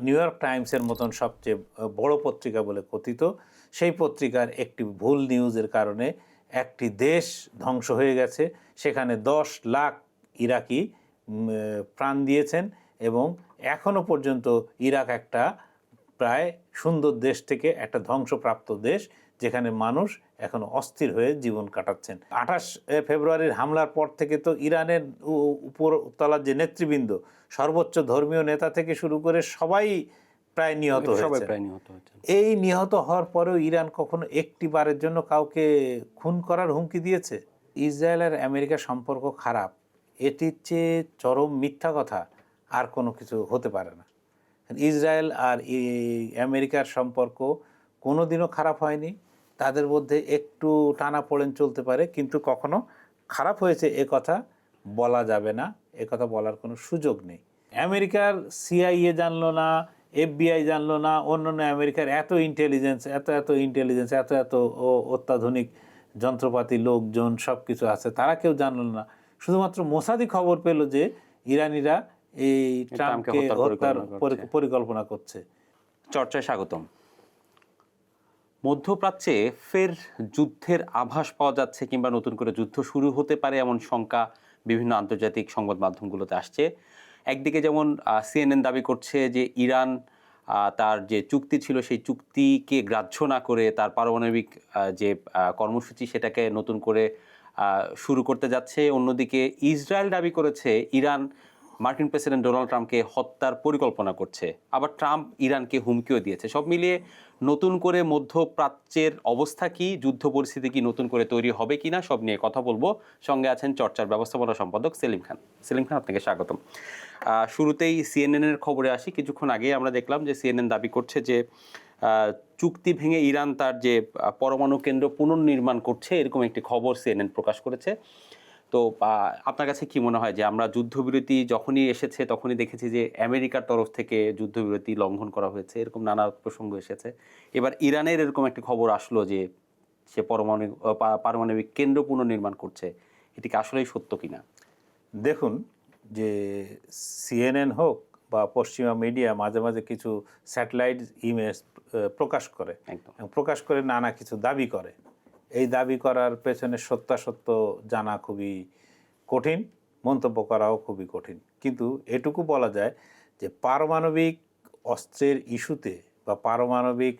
New York টাইমসের মতন সবচেয়ে বড় পত্রিকা বলে কথিত সেই পত্রিকার একটি ভুল নিউজের কারণে একটি দেশ ধ্বংস হয়ে গেছে। সেখানে 10 লাখ ইরাকি প্রাণ দিয়েছেন এবং এখনও পর্যন্ত ইরাক একটা প্রায় সুন্দর দেশ থেকে একটা ধ্বংসপ্রাপ্ত দেশ, যেখানে মানুষ এখন অস্থির হয়ে জীবন কাটাচ্ছেন। 28 ফেব্রুয়ারির হামলার পর থেকে তো ইরানের উপরতলার যে নেতৃবৃন্দ, সর্বোচ্চ ধর্মীয় নেতা থেকে শুরু করে সবাই প্রায় নিহত হয়েছে। এই নিহত হওয়ার পরেও ইরান কখনো একটি বারের জন্য কাউকে খুন করার হুমকি দিয়েছে? ইসরায়েল আর আমেরিকার সম্পর্ক খারাপ, এটির চেয়ে চরম মিথ্যা কথা আর কোনো কিছু হতে পারে না। ইসরায়েল আর আমেরিকার সম্পর্ক কোনো দিনও খারাপ হয়নি। তাদের মধ্যে একটু টানাপোড়েন চলতে পারে, কিন্তু কখনো খারাপ হয়েছে এ কথা বলা যাবে না, এ কথা বলার কোনো সুযোগ নেই। আমেরিকার সিআইএ জানলো না, FBI জানলো না, অন্যান্য আমেরিকার এত ইন্টেলিজেন্স, এত অত্যাধুনিক যন্ত্রপাতি, লোকজন সব কিছু আছে, তারা কেউ জানলো না। শুধুমাত্র মোসাদি খবর পেল যে ইরানিরা এই ট্রাম্পকে হত্যার পরিকল্পনা করছে। চর্চায় স্বাগতম। মধ্যপ্রাচ্যে ফের যুদ্ধের আভাস পাওয়া যাচ্ছে কিংবা নতুন করে যুদ্ধ শুরু হতে পারে এমন শঙ্কা বিভিন্ন আন্তর্জাতিক সংবাদ মাধ্যমগুলোতে আসছে। একদিকে যেমন CNN দাবি করছে যে ইরান তার যে চুক্তি ছিল সেই চুক্তিকে গ্রাহ্য না করে তার পারমাণবিক যে কর্মসূচি সেটাকে নতুন করে শুরু করতে যাচ্ছে। অন্যদিকে ইসরায়েল দাবি করেছে ইরান মার্কিন প্রেসিডেন্ট ডোনাল্ড ট্রাম্পকে হত্যার পরিকল্পনা করছে। আবার ট্রাম্প ইরানকে হুমকিও দিয়েছে। সব মিলিয়ে নতুন করে মধ্যপ্রাচ্যের অবস্থা কি, যুদ্ধ পরিস্থিতি কি নতুন করে তৈরি হবে কিনা, সব নিয়ে কথা বলবো। সঙ্গে আছেন চর্চার ব্যবস্থাপনা সম্পাদক সেলিম খান। সেলিম খান, আপনাকে স্বাগতম। শুরুতেই CNN এর খবরে আসি। কিছুক্ষণ আগে আমরা দেখলাম যে CNN দাবি করছে যে চুক্তি ভেঙে ইরান তার যে পরমাণু কেন্দ্র পুনর্নির্মাণ করছে, এরকম একটি খবর CNN প্রকাশ করেছে। তো আপনার কাছে কি মনে হয় যে আমরা যুদ্ধবিরতি যখনই এসেছে তখনই দেখেছি যে আমেরিকার তরফ থেকে যুদ্ধবিরতি লঙ্ঘন করা হয়েছে, এরকম নানা প্রসঙ্গ এসেছে। এবার ইরানের এরকম একটি খবর আসলো যে সে পারমাণবিক কেন্দ্র পুনর্নির্মাণ করছে, এটি কি আসলেই সত্য কিনা? দেখুন, যে CNN হোক বা পশ্চিমা মিডিয়া মাঝে মাঝে কিছু স্যাটেলাইট ইমেজ প্রকাশ করে নানা কিছু দাবি করে। এই দাবি করার পেছনে সত্যাসত্য জানা খুবই কঠিন, মন্তব্য করাও খুবই কঠিন। কিন্তু এটুকু বলা যায় যে পারমাণবিক অস্ত্রের ইস্যুতে বা পারমাণবিক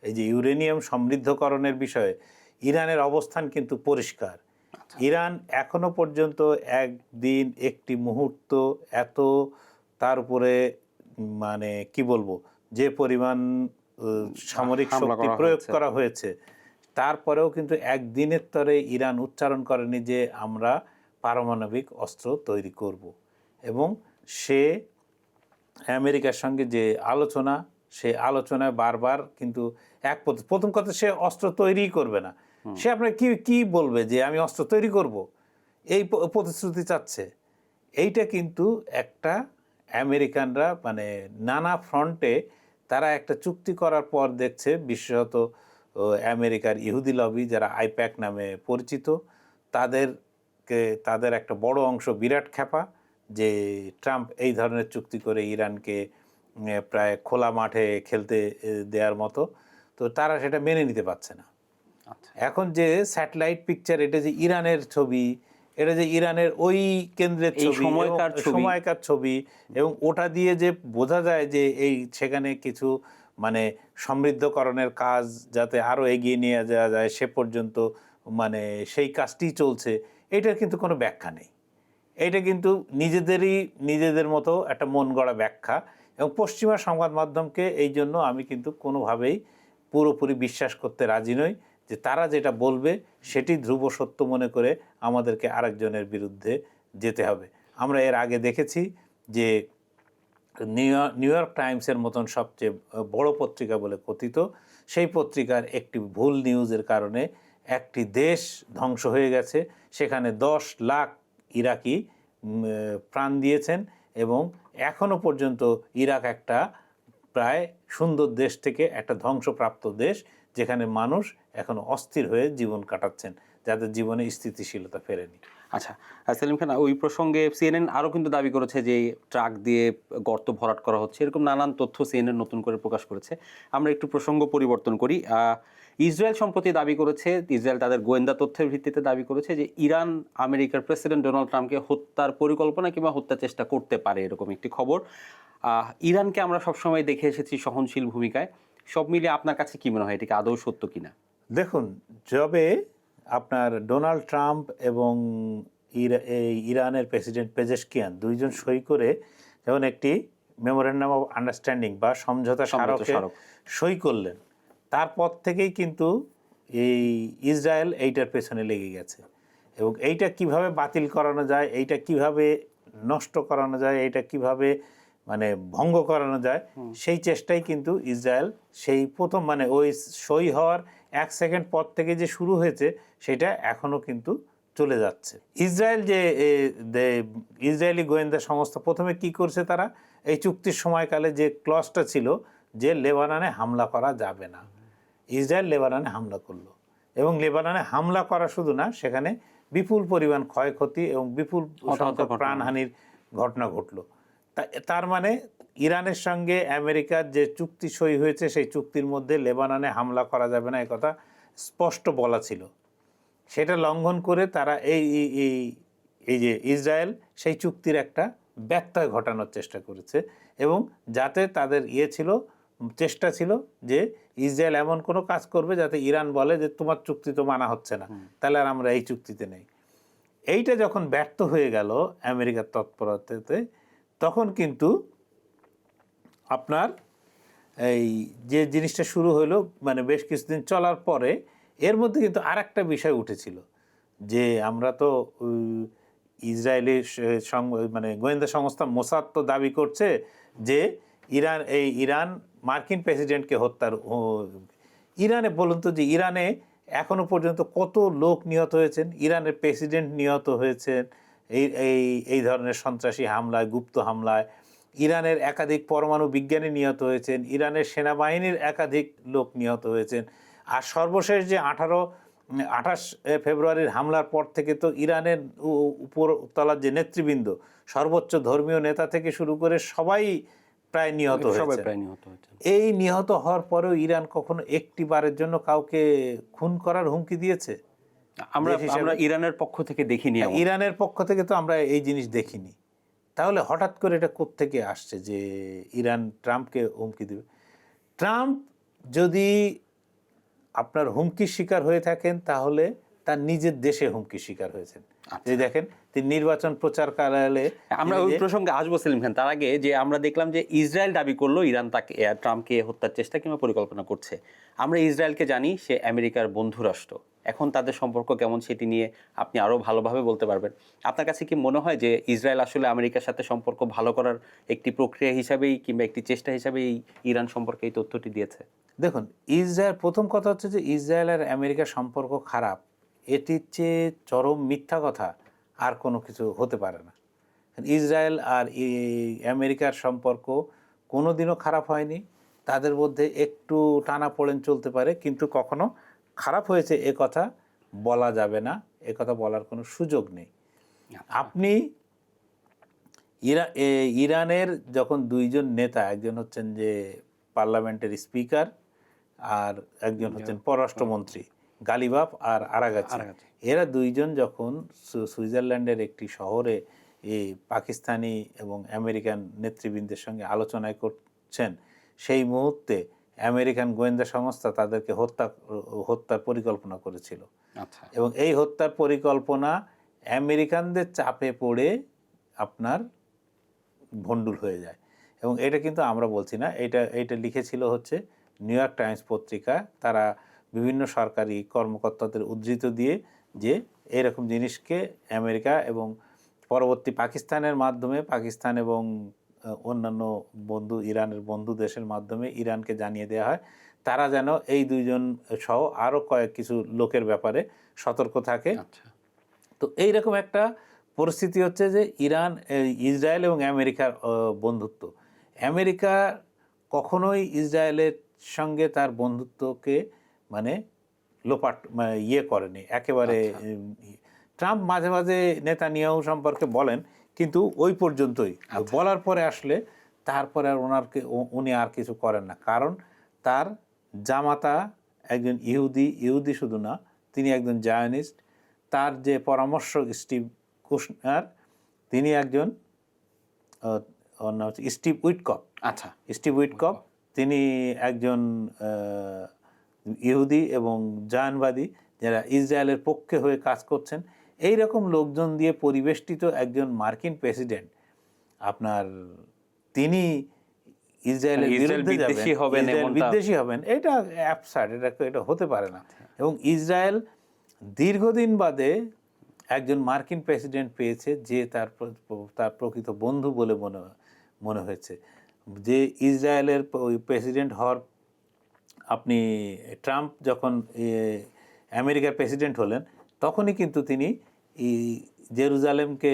এই যে ইউরেনিয়াম সমৃদ্ধকরণের বিষয়ে ইরানের অবস্থান কিন্তু পরিষ্কার। ইরান এখনো পর্যন্ত একদিন একটি মুহূর্ত এত তার উপরে মানে কি বলবো, যে পরিমাণ সামরিক শক্তি প্রয়োগ করা হয়েছে, তারপরেও কিন্তু একদিনের তরে ইরান উচ্চারণ করেনি যে আমরা পারমাণবিক অস্ত্র তৈরি করব। এবং সে আমেরিকার সঙ্গে যে আলোচনা, সে আলোচনায় বারবার কিন্তু প্রথম কথা, সে অস্ত্র তৈরিই করবে না। সে আপনার কি বলবে যে আমি অস্ত্র তৈরি করব, এই প্রতিশ্রুতি চাচ্ছে। এইটা কিন্তু একটা আমেরিকানরা মানে নানা ফ্রন্টে তারা একটা চুক্তি করার পর দেখছে, বিশেষত আমেরিকার ইহুদি লবি যারা আইপ্যাক নামে পরিচিত, তাদের একটা বড় অংশ বিরাট খেপা যে ট্রাম্প এই ধরনের চুক্তি করে ইরানকে প্রায় খোলা মাঠে খেলতে দেওয়ার মতো, তো তারা সেটা মেনে নিতে পারছে না। এখন যে স্যাটেলাইট পিকচার, এটা যে ইরানের ছবি, এটা যে ইরানের ওই কেন্দ্রের ছবি, সময়কার ছবি, এবং ওটা দিয়ে যে বোঝা যায় যে সেখানে কিছু মানে সমৃদ্ধকরণের কাজ যাতে আরও এগিয়ে নিয়ে যাওয়া যায় সে পর্যন্ত মানে সেই কাজটি চলছে, এটার কিন্তু কোনো ব্যাখ্যা নেই। এটা কিন্তু নিজেদের মতো একটা মন গড়া ব্যাখ্যা। এবং পশ্চিমা সংবাদ মাধ্যমকে এই জন্য আমি কিন্তু কোনোভাবেই পুরোপুরি বিশ্বাস করতে রাজি নই যে তারা যেটা বলবে সেটি ধ্রুব সত্য মনে করে আমাদেরকে আরেকজনের বিরুদ্ধে যেতে হবে। আমরা এর আগে দেখেছি যে নিউ ইয়র্ক টাইমসের মতন সবচেয়ে বড় পত্রিকা বলে কথিত সেই পত্রিকার একটি ভুল নিউজের কারণে একটি দেশ ধ্বংস হয়ে গেছে। সেখানে 10 লাখ ইরাকি প্রাণ দিয়েছেন এবং এখনও পর্যন্ত ইরাক একটা প্রায় সুন্দর দেশ থেকে একটা ধ্বংসপ্রাপ্ত দেশ, যেখানে মানুষ এখন অস্থির হয়ে জীবন কাটাচ্ছেন, যাদের জীবনে স্থিতিশীলতা ফেরেনি। আচ্ছা, সেলিম খান, ওই প্রসঙ্গে সিএনএন আরও কিন্তু দাবি করেছে যে ট্রাক দিয়ে গর্ত ভরাট করা হচ্ছে, এরকম নানান তথ্য সিএনএন নতুন করে প্রকাশ করেছে। আমরা একটু প্রসঙ্গ পরিবর্তন করি। ইসরায়েল সম্প্রতি দাবি করেছে, ইসরায়েল তাদের গোয়েন্দা তথ্যের ভিত্তিতে দাবি করেছে যে ইরান আমেরিকার প্রেসিডেন্ট ডোনাল্ড ট্রাম্পকে হত্যার পরিকল্পনা কিংবা হত্যা চেষ্টা করতে পারে, এরকম একটি খবর। ইরানকে আমরা সবসময় দেখে এসেছি সহনশীল ভূমিকায়। সব মিলিয়ে আপনার কাছে কি মনে হয়, এটিকে আদৌ সত্য কিনা? দেখুন, যবে আপনার ডোনাল্ড ট্রাম্প এবং ইরানের প্রেসিডেন্ট পেজেশকিয়ান দুইজন সই করে যেমন একটি মেমোরেন্ডাম অফ আন্ডারস্ট্যান্ডিং বা সমঝোতা স্মারকে সই করলেন, তারপর থেকেই কিন্তু এই ইসরায়েল এইটার পেছনে লেগে গেছে এবং এইটা কিভাবে বাতিল করানো যায়, এইটা কিভাবে নষ্ট করানো যায়, এইটা কিভাবে মানে ভঙ্গ করানো যায়, সেই চেষ্টাই কিন্তু ইসরায়েল সেই প্রথম মানে ওই সই হওয়ার 1 সেকেন্ড পর থেকে যে শুরু হয়েছে সেটা এখনও কিন্তু চলে যাচ্ছে। ইসরায়েল যে ইসরায়েলি গোয়েন্দা সংস্থা প্রথমে কি করছে, তারা এই চুক্তির সময়কালে যে ক্লজটা ছিল যে লেবাননে হামলা করা যাবে না, ইসরায়েল লেবাননে হামলা করলো এবং লেবাননে হামলা করা শুধু না, সেখানে বিপুল পরিমাণ ক্ষয়ক্ষতি এবং বিপুল সংখ্যক প্রাণহানির ঘটনা ঘটলো। তার মানে ইরানের সঙ্গে আমেরিকার যে চুক্তি সই হয়েছে সেই চুক্তির মধ্যে লেবাননে হামলা করা যাবে না, একথা স্পষ্ট বলা ছিল। সেটা লঙ্ঘন করে তারা এই যে ইসরায়েল সেই চুক্তির একটা ব্যত্যয় ঘটানোর চেষ্টা করেছে এবং যাতে তাদের চেষ্টা ছিল যে ইসরায়েল এমন কোনো কাজ করবে যাতে ইরান বলে যে তোমার চুক্তি তো মানা হচ্ছে না, তাহলে আর আমরা এই চুক্তিতে নেই। এইটা যখন ব্যর্থ হয়ে গেল আমেরিকার তৎপরতাতে, তখন কিন্তু আপনার এই যে জিনিসটা শুরু হলো মানে বেশ কিছুদিন চলার পরে এর মধ্যে কিন্তু আর একটা বিষয় উঠেছিল যে আমরা তো ইসরায়েলি মানে গোয়েন্দা সংস্থা মোসাদ তো দাবি করছে যে ইরান মার্কিন প্রেসিডেন্টকে হত্যার ইরানে বলুন তো যে ইরানে এখনো পর্যন্ত কত লোক নিহত হয়েছেন, ইরানের প্রেসিডেন্ট নিহত হয়েছেন এই ধরনের সন্ত্রাসী হামলায়, গুপ্ত হামলায়। ইরানের একাধিক পরমাণু বিজ্ঞানী নিহত হয়েছেন, ইরানের সেনাবাহিনীর একাধিক লোক নিহত হয়েছেন। আর সর্বশেষ যে 28 ফেব্রুয়ারির হামলার পর থেকে তো ইরানের উপরতলার যে নেতৃবৃন্দ, সর্বোচ্চ ধর্মীয় নেতা থেকে শুরু করে সবাই প্রায় নিহত হয়েছে। এই নিহত হওয়ার পরেও ইরান কখনো একটি বারের জন্য কাউকে খুন করার হুমকি দিয়েছে? আমরা ইরানের পক্ষ থেকে দেখিনি। ইরানের পক্ষ থেকে তো আমরা এই জিনিস দেখিনি। তাহলে হঠাৎ করে এটা কোত্থেকে আসছে যে ইরান ট্রাম্পকে হুমকি দেবে? ট্রাম্প যদি আপনার হুমকির শিকার হয়ে থাকেন তাহলে তার নিজের দেশে হুমকির শিকার হয়েছেন। যে দেখেন তিনি নির্বাচন প্রচারকালে, আমরা ওই প্রসঙ্গে আসবো সেলিম খান, তার আগে যে আমরা দেখলাম যে ইসরায়েল দাবি করলো ইরান তাকে ট্রাম্পকে হত্যার চেষ্টা কিংবা পরিকল্পনা করছে। আমরা ইসরায়েলকে জানি সে আমেরিকার বন্ধু রাষ্ট্র, এখন তাদের সম্পর্ক কেমন সেটি নিয়ে আপনি আরও ভালোভাবে বলতে পারবেন। আপনার কাছে কি মনে হয় যে ইসরায়েল আসলে আমেরিকার সাথে সম্পর্ক ভালো করার একটি প্রক্রিয়া হিসাবেই কিংবা একটি চেষ্টা হিসাবেই ইরান সম্পর্কে এই তথ্যটি দিয়েছে? দেখুন, ইসরায়েল প্রথম কথা হচ্ছে যে ইসরায়েল আর আমেরিকার সম্পর্ক খারাপ, এটির চেয়ে চরম মিথ্যা কথা আর কোনো কিছু হতে পারে না। ইসরায়েল আর আমেরিকার সম্পর্ক কোনো দিনও খারাপ হয়নি, তাদের মধ্যে একটু টানাপোড়েন চলতে পারে, কিন্তু কখনো খারাপ হয়েছে এ কথা বলা যাবে না, এ কথা বলার কোনো সুযোগ নেই। আপনি ইরানের যখন দুইজন নেতা, একজন হচ্ছেন যে পার্লামেন্টের স্পিকার আর একজন হচ্ছেন পররাষ্ট্রমন্ত্রী, গালিবাফ আর আরাগাচি, এরা দুইজন যখন সুইজারল্যান্ডের একটি শহরে এই পাকিস্তানি এবং আমেরিকান নেতৃবৃন্দের সঙ্গে আলোচনায় করছেন, সেই মুহূর্তে আমেরিকান গোয়েন্দা সংস্থা তাদেরকে হত্যার পরিকল্পনা করেছিল। এবং এই হত্যার পরিকল্পনা আমেরিকানদের চাপে পড়ে আপনার ভণ্ডুল হয়ে যায়। এবং এটা কিন্তু আমরা বলছি না, এইটা লিখেছিল হচ্ছে নিউ ইয়র্ক টাইমস পত্রিকা। তারা বিভিন্ন সরকারি কর্মকর্তাদের উদ্ধৃত দিয়ে যে এরকম জিনিসকে আমেরিকা এবং পরবর্তী পাকিস্তানের মাধ্যমে, পাকিস্তান এবং অন্যান্য ইরানের বন্ধু দেশের মাধ্যমে ইরানকে জানিয়ে দেওয়া হয় তারা যেন এই দুইজন সহ আরও কিছু লোকের ব্যাপারে সতর্ক থাকে। তো এইরকম একটা পরিস্থিতি হচ্ছে যে ইসরায়েল এবং আমেরিকার বন্ধুত্ব, আমেরিকা কখনোই ইসরায়েলের সঙ্গে তার বন্ধুত্বকে মানে লোপাট করেনি, একেবারে ট্রাম্প মাঝে মাঝে নেতানিয়াহু সম্পর্কে বলেন, কিন্তু ওই পর্যন্তই। বলার পরে আসলে তারপরে আর উনি আর কিছু করেন না, কারণ তার জামাতা একজন ইহুদি শুধু না, তিনি একজন জায়নিস্ট। তার যে পরামর্শক স্টিভ কুশনার, তিনি একজন ওর নাম হচ্ছে স্টিভ উইটকফ। আচ্ছা, স্টিভ উইটকফ তিনি একজন ইহুদি এবং জায়নবাদী, যারা ইসরায়েলের পক্ষে হয়ে কাজ করছেন। এই রকম লোকজন দিয়ে পরিবেষ্টিত একজন মার্কিন প্রেসিডেন্ট, আপনার তিনি ইসরায়েলের বিরুদ্ধে যাবেন, ইসরায়েল বিদ্বেষী হবেন, এটা অ্যাবসার্ড, এটা হতে পারে না। এবং ইসরায়েল দীর্ঘদিন বাদে একজন মার্কিন প্রেসিডেন্ট পেয়েছে যে তার প্রকৃত বন্ধু বলে মনে হয়েছে। যে ইসরায়েলের ওই প্রেসিডেন্ট হওয়ার, আপনি ট্রাম্প যখন আমেরিকার প্রেসিডেন্ট হলেন, তখনই কিন্তু তিনি জেরুজালেমকে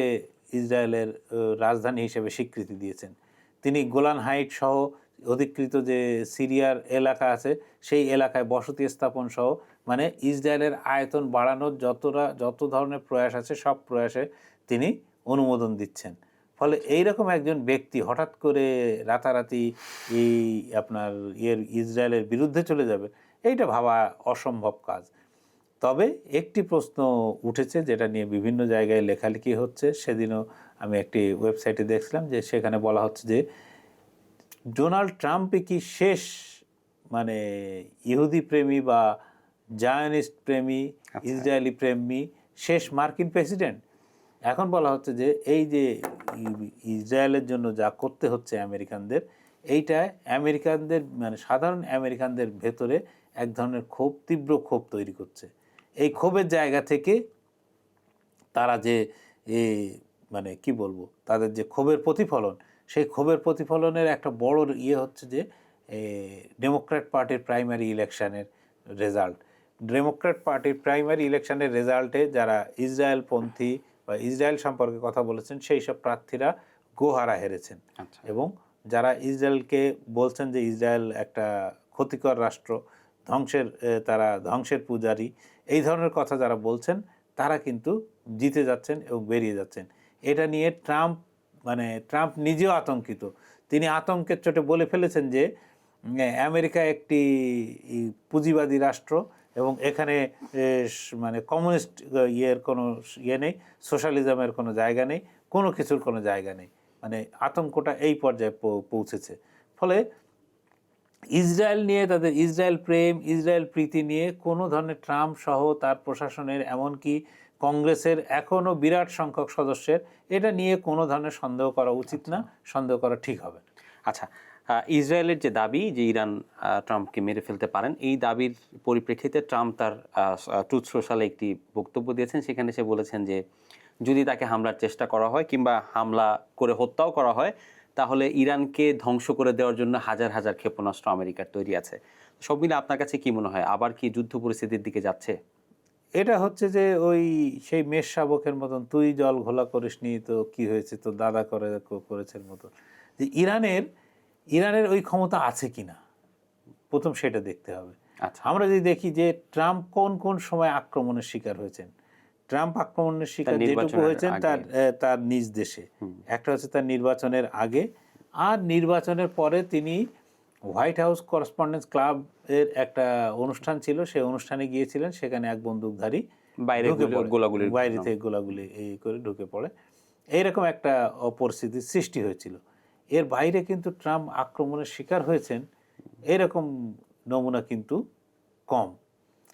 ইসরায়েলের রাজধানী হিসেবে স্বীকৃতি দিয়েছেন। তিনি গোলান হাইট সহ অধিকৃত যে সিরিয়ার এলাকা আছে, সেই এলাকায় বসতি স্থাপন সহ, মানে ইসরায়েলের আয়তন বাড়ানোর যত ধরনের প্রয়াস আছে সব প্রয়াসে তিনি অনুমোদন দিচ্ছেন। ফলে এইরকম একজন ব্যক্তি হঠাৎ করে রাতারাতি এই আপনার ইসরায়েলের বিরুদ্ধে চলে যাবে, এইটা ভাবা অসম্ভব কাজ। তবে একটি প্রশ্ন উঠেছে, যেটা নিয়ে বিভিন্ন জায়গায় লেখালেখি হচ্ছে। সেদিনও আমি একটি ওয়েবসাইটে দেখছিলাম যে সেখানে বলা হচ্ছে যে ডোনাল্ড ট্রাম্পই কি শেষ মানে ইহুদি প্রেমী বা জায়নিস্ট প্রেমী, ইসরায়েলি প্রেমী শেষ মার্কিন প্রেসিডেন্ট। এখন বলা হচ্ছে যে এই যে ইসরায়েলের জন্য যা করতে হচ্ছে আমেরিকানদের, এইটা আমেরিকানদের মানে সাধারণ আমেরিকানদের ভেতরে এক ধরনের তীব্র ক্ষোভ তৈরি করছে। এই ক্ষোভের জায়গা থেকে তারা যে মানে কি বলবো, তাদের যে ক্ষোভের প্রতিফলন, সেই ক্ষোভের প্রতিফলনের একটা বড় হচ্ছে যে ডেমোক্র্যাট পার্টির প্রাইমারি ইলেকশনের রেজাল্ট। ডেমোক্র্যাট পার্টির প্রাইমারি ইলেকশনের রেজাল্টে যারা ইসরায়েলপন্থী বা ইসরায়েল সম্পর্কে কথা বলেছেন, সেই সব প্রার্থীরা গোহারা হেরেছেন। এবং যারা ইসরায়েলকে বলছেন যে ইসরায়েল একটা ক্ষতিকর রাষ্ট্র, তারা ধ্বংসের পূজারী, এই ধরনের কথা যারা বলছেন, তারা কিন্তু জিতে যাচ্ছেন এবং বেরিয়ে যাচ্ছেন। এটা নিয়ে ট্রাম্প নিজেও আতঙ্কিত। তিনি আতঙ্কের চোটে বলে ফেলেছেন যে আমেরিকা একটি পুঁজিবাদী রাষ্ট্র এবং এখানে মানে কমিউনিস্ট কোনো নেই, সোশ্যালিজমের কোনো জায়গা নেই, কোনো কিছুর কোনো জায়গা নেই। মানে আতঙ্কটা এই পর্যায়ে পৌঁছেছে। ফলে ইসরায়েল নিয়ে, তাদের ইসরায়েল প্রেম, ইসরায়েল প্রীতি নিয়ে কোনো ধরনের ট্রাম্প সহ তার প্রশাসনের, এমনকি কংগ্রেসের এখনও বিরাট সংখ্যক সদস্যের, এটা নিয়ে কোনো ধরনের সন্দেহ করা উচিত না, সন্দেহ করা ঠিক হবে। আচ্ছা, ইসরায়েলের যে দাবি যে ইরান ট্রাম্পকে মেরে ফেলতে পারেন, এই দাবির পরিপ্রেক্ষিতে ট্রাম্প তার ট্রুথ সোশ্যালে একটি বক্তব্য দিয়েছেন। সেখানে সে বলেছেন যে যদি তাকে হামলার চেষ্টা করা হয় কিংবা হামলা করে হত্যাও করা হয়, তাহলে ইরানকে ধ্বংস করে দেওয়ার জন্য হাজার হাজার ক্ষেপণাস্ত্র আমেরিকার তৈরি আছে। সব মিলে আপনার কাছে কি মনে হয়, আবার কি যুদ্ধ পরিস্থিতির দিকে যাচ্ছে? এটা হচ্ছে যে ওই সেই মেষ শাবকের মতন, তুই জল ঘোলা করিসনি তো কি হয়েছে, তো দাদা করেছেন মতন। যে ইরানের ওই ক্ষমতা আছে কিনা প্রথম সেটা দেখতে হবে। আচ্ছা, আমরা যদি দেখি যে ট্রাম্প কোন সময় আক্রমণের শিকার হয়েছেন, ট্রাম্প আক্রমণের শিকার যেটুকু হয়েছেন তার নিজ দেশে। একটা হচ্ছে তার নির্বাচনের আগে, আর নির্বাচনের পরে তিনি হোয়াইট হাউস করেসপন্ডেন্স ক্লাব এর একটা অনুষ্ঠান ছিল, সেই অনুষ্ঠানে গিয়েছিলেন। সেখানে এক বন্দুকধারী বাইরে থেকে গোলাগুলি করে ঢুকে পড়ে, এইরকম একটা পরিস্থিতির সৃষ্টি হয়েছিল। এর বাইরে কিন্তু ট্রাম্প আক্রমণের শিকার হয়েছেন এরকম নমুনা কিন্তু কম।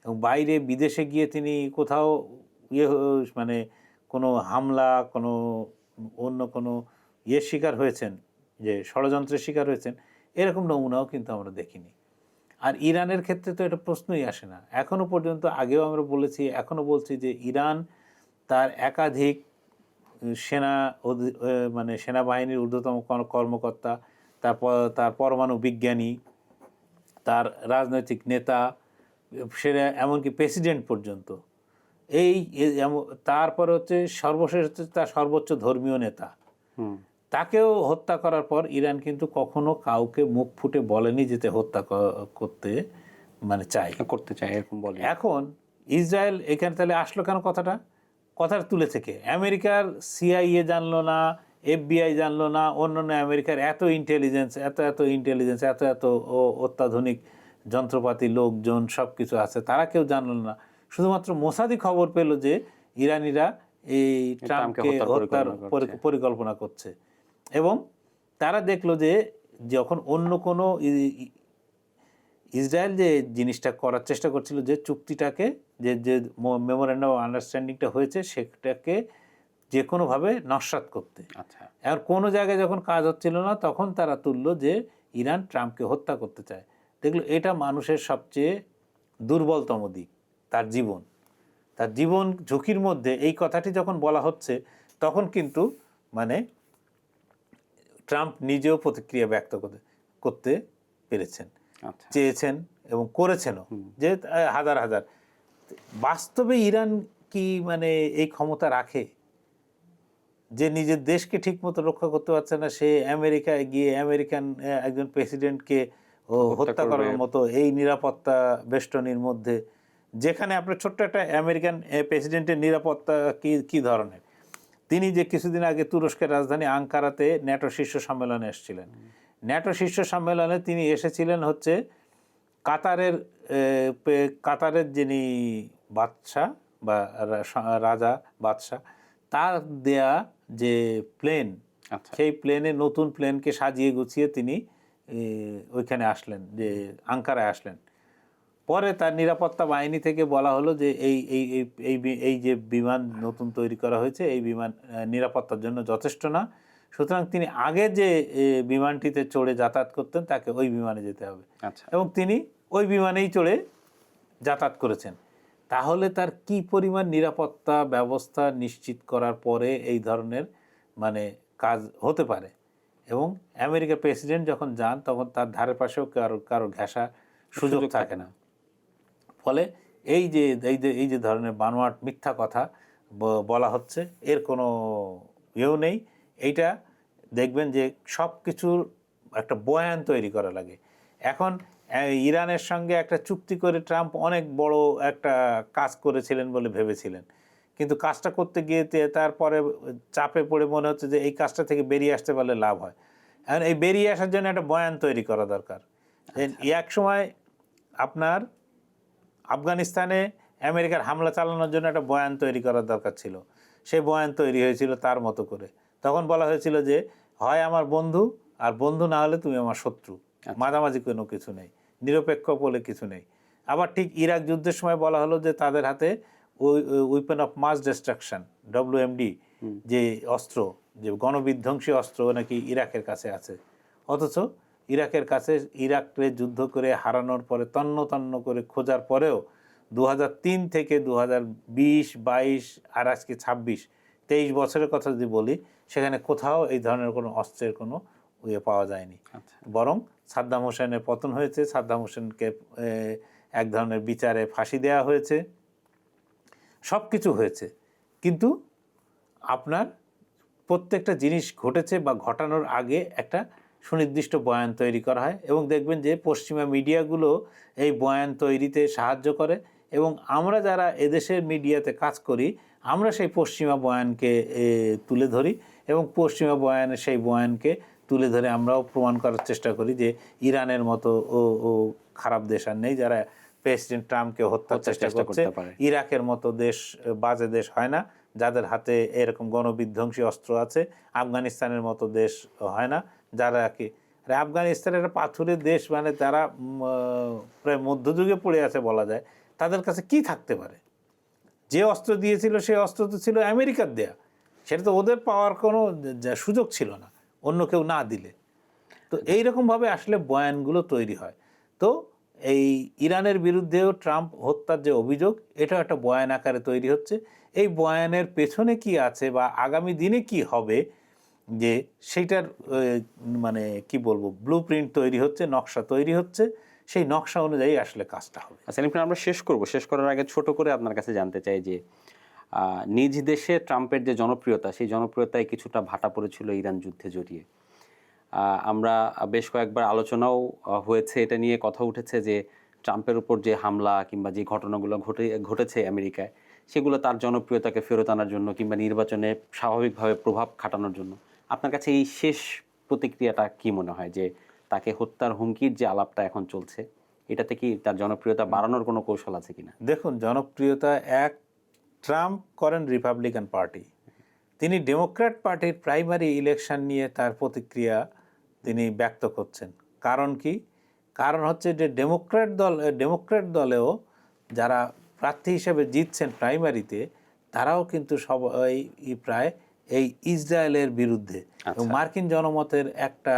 এবং বাইরে বিদেশে গিয়ে তিনি কোথাও মানে কোনো হামলা, কোনো অন্য কোনো শিকার হয়েছেন, যে ষড়যন্ত্রের শিকার হয়েছেন, এরকম নমুনাও কিন্তু আমরা দেখিনি। আর ইরানের ক্ষেত্রে তো এটা প্রশ্নই আসে না এখনও পর্যন্ত। আগেও আমরা বলেছি, এখনও বলছি যে ইরান তার একাধিক সেনাবাহিনীর ঊর্ধ্বতম কর্মকর্তা, তার পরমাণু বিজ্ঞানী, তার রাজনৈতিক নেতা, সেটা এমনকি প্রেসিডেন্ট পর্যন্ত, তারপরে হচ্ছে সর্বশেষ হচ্ছে তার সর্বোচ্চ ধর্মীয় নেতা, তাকেও হত্যা করার পর ইরান কিন্তু কখনো কাউকে মুখ ফুটে বলেনি যেতে হত্যা করতে চায় এরকম বলে। এখন ইসরায়েল এখানে তাহলে আসলো কেন কথাটা? কথাটা তুলেছে কে? আমেরিকার সিআইএ জানলো না, এফবিআই জানলো না, অন্যান্য আমেরিকার এত ইন্টেলিজেন্স, এত অত্যাধুনিক যন্ত্রপাতি, লোকজন সব কিছু আছে, তারা কেউ জানলো না। শুধুমাত্র মোসাদি খবর পেল যে ইরানিরা এই ট্রাম্পকে হত্যার পরিকল্পনা করছে, এবং তারা দেখলো যে যখন অন্য কোনো ইসরায়েল যে জিনিসটা করার চেষ্টা করছিল, যে চুক্তিটাকে, যে যে মেমোরেন্ডাম অফ আন্ডারস্ট্যান্ডিংটা হয়েছে, সেটাকে যে কোনোভাবে নস্যাৎ করতে। আচ্ছা, আর কোনো জায়গায় যখন কাজ হচ্ছিল না, তখন তারা তুললো যে ইরান ট্রাম্পকে হত্যা করতে চায়। দেখলো এটা মানুষের সবচেয়ে দুর্বলতম দিক, তার জীবন ঝুঁকির মধ্যে এই কথাটি যখন বলা হচ্ছে, তখন কিন্তু মানে ট্রাম্প নিজেও প্রতিক্রিয়া ব্যক্ত করতে পেরেছেন, আচ্ছা, চেয়েছেন এবং করেছেনও, যে হাজার হাজার। বাস্তবে ইরান কি মানে এই ক্ষমতা রাখে যে নিজের দেশকে ঠিকমতো রক্ষা করতে পারছে না, সে আমেরিকায় গিয়ে আমেরিকান একজন প্রেসিডেন্টকে হত্যা করার মতো এই নিরাপত্তা বেষ্টনীর মধ্যে, যেখানে আপনার ছোট্ট একটা আমেরিকান প্রেসিডেন্টের নিরাপত্তা কি ধরনের? তিনি যে কিছুদিন আগে তুরস্কের রাজধানী আঙ্কারাতে ন্যাটো শীর্ষ সম্মেলনে এসেছিলেন। ন্যাটো শীর্ষ সম্মেলনে তিনি এসেছিলেন হচ্ছে কাতারের যিনি বাদশাহ বা রাজা বাদশাহ, তার দেয়া যে প্লেন, সেই প্লেনে, নতুন প্লেনকে সাজিয়ে গুছিয়ে তিনি ওইখানে আসলেন, যে আঙ্কারায় আসলেন। পরে তার নিরাপত্তা বাহিনী থেকে বলা হলো যে এই যে বিমান নতুন তৈরি করা হয়েছে, এই বিমান নিরাপত্তার জন্য যথেষ্ট না, সুতরাং তিনি আগে যে বিমানটিতে চড়ে যাতায়াত করতেন তাকে ওই বিমানে যেতে হবে। এবং তিনি ওই বিমানেই চড়ে যাতায়াত করেছেন। তাহলে তার কি পরিমাণ নিরাপত্তা ব্যবস্থা নিশ্চিত করার পরে এই ধরনের মানে কাজ হতে পারে? এবং আমেরিকার প্রেসিডেন্ট যখন যান, তখন তার ধারে পাশেও কারো ঘেঁষা সুযোগ থাকে না। ফলে এই যে ধরনের বানোয়াট মিথ্যা কথা বলা হচ্ছে, এর কোনো ইয়েও নেই। এইটা দেখবেন যে সব কিছুর একটা বয়ান তৈরি করা লাগে। এখন ইরানের সঙ্গে একটা চুক্তি করে ট্রাম্প অনেক বড় একটা কাজ করেছিলেন বলে ভেবেছিলেন, কিন্তু কাজটা করতে গিয়ে তারপরে চাপে পড়ে মনে হচ্ছে যে এই কাজটা থেকে বেরিয়ে আসতে পারলে লাভ হয়। এখন এই বেরিয়ে আসার জন্য একটা বয়ান তৈরি করা দরকার। এক সময় আপনার আফগানিস্তানে আমেরিকার হামলা চালানোর জন্য একটা বয়ান তৈরি করার দরকার ছিল। সেই বয়ান তৈরি হয়েছিল তার মতো করে। তখন বলা হয়েছিল যে হয় আমার বন্ধু, আর বন্ধু না হলে তুমি আমার শত্রু, মাঝামাঝি কোনো কিছু নেই, নিরপেক্ষ বলে কিছু নেই। আবার ঠিক ইরাক যুদ্ধের সময় বলা হলো যে তাদের হাতে weapon of mass destruction, WMD, যে অস্ত্র, যে গণবিধ্বংসী অস্ত্র নাকি ইরাকের কাছে আছে। অথচ ইরাকের কাছে, ইরাককে যুদ্ধ করে হারানোর পরে তন্ন তন্ন করে খোঁজার পরেও 2003 থেকে 2020, 22 আর আজকে 23 বছরের কথা যদি বলি, সেখানে কোথাও এই ধরনের কোনো অস্ত্রের কোনো পাওয়া যায়নি। বরং সাদ্দাম হোসেনের পতন হয়েছে, সাদ্দাম হোসেনকে এক ধরনের বিচারে ফাঁসি দেওয়া হয়েছে, সব কিছু হয়েছে, কিন্তু আপনার প্রত্যেকটা জিনিস ঘটেছে বা ঘটানোর আগে একটা সুনির্দিষ্ট বয়ান তৈরি করা হয়, এবং দেখবেন যে পশ্চিমা মিডিয়াগুলো এই বয়ান তৈরিতে সাহায্য করে, এবং আমরা যারা এদেশের মিডিয়াতে কাজ করি, আমরা সেই পশ্চিমা বয়ানকে তুলে ধরি, এবং পশ্চিমা বয়ানের সেই বয়ানকে তুলে ধরে আমরাও প্রমাণ করার চেষ্টা করি যে ইরানের মতো ও খারাপ দেশ আর নেই যারা প্রেসিডেন্ট ট্রাম্পকে হত্যার চেষ্টা করছে। ইরাকের মতো দেশ বাজে দেশ হয় না যাদের হাতে এরকম গণবিধ্বংসী অস্ত্র আছে। আফগানিস্তানের মতো দেশ হয় না যারা কি, আফগানিস্তানের একটা পাথুরের দেশ, মানে তারা প্রায় মধ্যযুগে পড়ে আছে বলা যায়। তাদের কাছে কি থাকতে পারে? যে অস্ত্র দিয়েছিল সেই অস্ত্র তো ছিল আমেরিকার দেয়া, সেটা তো ওদের পাওয়ার কোনো সুযোগ ছিল না অন্য কেউ না দিলে। তো এইরকমভাবে আসলে বয়ানগুলো তৈরি হয়। তো এই ইরানের বিরুদ্ধেও ট্রাম্প হত্যার যে অভিযোগ, এটাও একটা বয়ান আকারে তৈরি হচ্ছে। এই বয়ানের পেছনে কি আছে বা আগামী দিনে কি হবে, যে সেইটার মানে কি বলবো, ব্লুপ্রিন্ট তৈরি হচ্ছে, নকশা তৈরি হচ্ছে, সেই নকশা অনুযায়ী আসলে কাজটা হবে। আচ্ছা, আমরা শেষ করব। শেষ করার আগে ছোট করে আপনার কাছে জানতে চাই যে নিজ দেশে ট্রাম্পের যে জনপ্রিয়তা, সেই জনপ্রিয়তায় কিছুটা ভাটা পড়েছিল ইরান যুদ্ধে জড়িয়ে। আমরা বেশ কয়েকবার আলোচনাও হয়েছে, এটা নিয়ে কথা উঠেছে যে ট্রাম্পের উপর যে হামলা কিংবা যে ঘটনাগুলো ঘটেছে আমেরিকায়, সেগুলো তার জনপ্রিয়তাকে ফেরত আনার জন্য কিংবা নির্বাচনে স্বাভাবিকভাবে প্রভাব খাটানোর জন্য। আপনার কাছে এই শেষ প্রতিক্রিয়াটা কি মনে হয় যে তাকে হত্যার হুমকির যে আলাপটা এখন চলছে, এটাতে কি তার জনপ্রিয়তা বাড়ানোর কোনো কৌশল আছে কিনা? দেখুন, জনপ্রিয়তা ট্রাম্প করেন রিপাবলিকান পার্টি, তিনি ডেমোক্র্যাট পার্টির প্রাইমারি ইলেকশন নিয়ে তার প্রতিক্রিয়া তিনি ব্যক্ত করছেন। কারণ কি? কারণ হচ্ছে যে ডেমোক্র্যাট দলেও যারা প্রার্থী হিসেবে জিতছেন প্রাইমারিতে, তারাও কিন্তু সবাই প্রায় এই ইসরায়েলের বিরুদ্ধে, এবং মার্কিন জনমতের একটা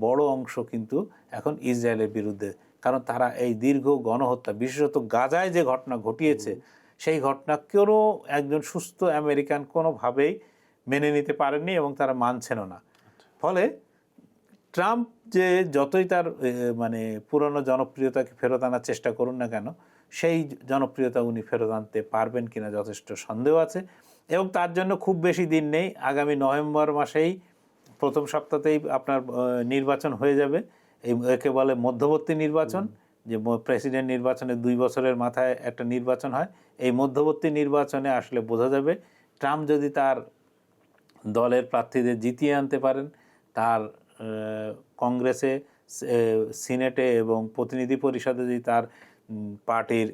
বড় অংশ কিন্তু এখন ইসরায়েলের বিরুদ্ধে। কারণ তারা এই দীর্ঘ গণহত্যা, বিশেষত গাজায় যে ঘটনা ঘটিয়েছে, সেই ঘটনা কোনো একজন সুস্থ আমেরিকান কোনোভাবেই মেনে নিতে পারেননি এবং তারা মানছেনও না। ফলে ট্রাম্প যে যতই তার মানে পুরনো জনপ্রিয়তাকে ফেরত আনার চেষ্টা করুন না কেন, সেই জনপ্রিয়তা উনি ফেরত আনতে পারবেন কিনা যথেষ্ট সন্দেহ আছে। এবং তার জন্য খুব বেশি দিন নেই, আগামী নভেম্বর মাসেই প্রথম সপ্তাহতেই আপনার নির্বাচন হয়ে যাবে। একে বলে মধ্যবর্তী নির্বাচন, যে প্রেসিডেন্ট নির্বাচনে 2 বছরের মাথায় একটা নির্বাচন হয়। এই মধ্যবর্তী নির্বাচনে আসলে বোঝা যাবে ট্রাম্প যদি তার দলের প্রার্থীদের জিতিয়ে আনতে পারেন, তার কংগ্রেসে, সিনেটে এবং প্রতিনিধি পরিষদে যদি তার পার্টির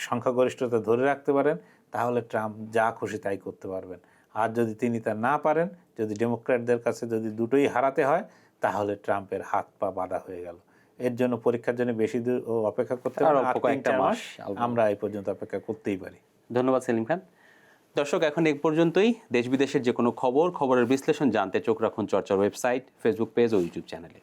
সংখ্যাগরিষ্ঠতা ধরে রাখতে পারেন, তাহলে ট্রাম্প যা খুশি তাই করতে পারবেন। আর যদি তিনি তা না পারেন, যদি ডেমোক্র্যাটদের কাছে যদি দুটোই হারাতে হয়, তাহলে ট্রাম্পের হাত পা বাঁধা হয়ে গেল। এর জন্য পরীক্ষার জন্য বেশি দূর অপেক্ষা করতে হবে, আর 3-4 মাস আমরা এই পর্যন্ত অপেক্ষা করতেই পারি। ধন্যবাদ সেলিম খান। দর্শক, এখন এই পর্যন্তই। দেশ বিদেশের যে কোনো খবরের বিশ্লেষণ জানতে চোখ রাখুন চর্চার ওয়েবসাইট, ফেসবুক পেজ ও ইউটিউব চ্যানেলে।